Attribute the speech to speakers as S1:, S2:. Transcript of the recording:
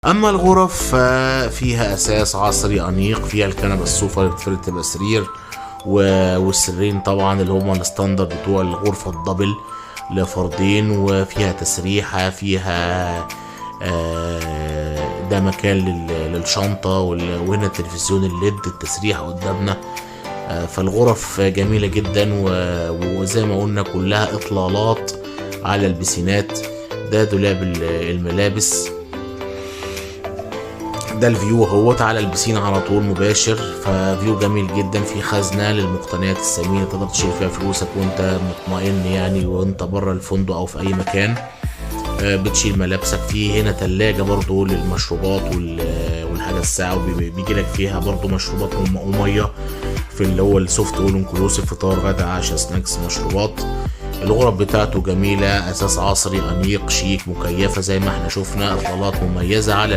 S1: اما الغرف ففيها اساس عصري انيق، فيها الكنبه الصوفة اللي بتفرد تبقى سرير، والسريرين طبعا اللي هما الستاندرد بتوع الغرفة الدبل لفردين، وفيها تسريحة، فيها ده مكان للشنطة، وهنا التلفزيون الليد التسريحة قدامنا. فالغرف جميلة جدا، وزي ما قلنا كلها اطلالات على البسينات. ده دولاب الملابس، ده الفيو اهوت على البسين على طول مباشر، ففيو جميل جدا. في خزنة للمقتنيات الثمينة تقدر تشيل فيها فلوسك وانت مطمئن يعني، وانت بره الفندق او في اي مكان بتشيل ملابسك. في هنا تلاجة برضو للمشروبات والحاجة الساعة، وبيجي لك فيها برضو مشروبات ومية في اللي هو السوفت اول انكلوسيف، فطار غدا عشاء سناكس مشروبات. الغرف بتاعته جميلة، اساس عصري انيق شيك، مكيفة زي ما احنا شفنا، اطلالات مميزة على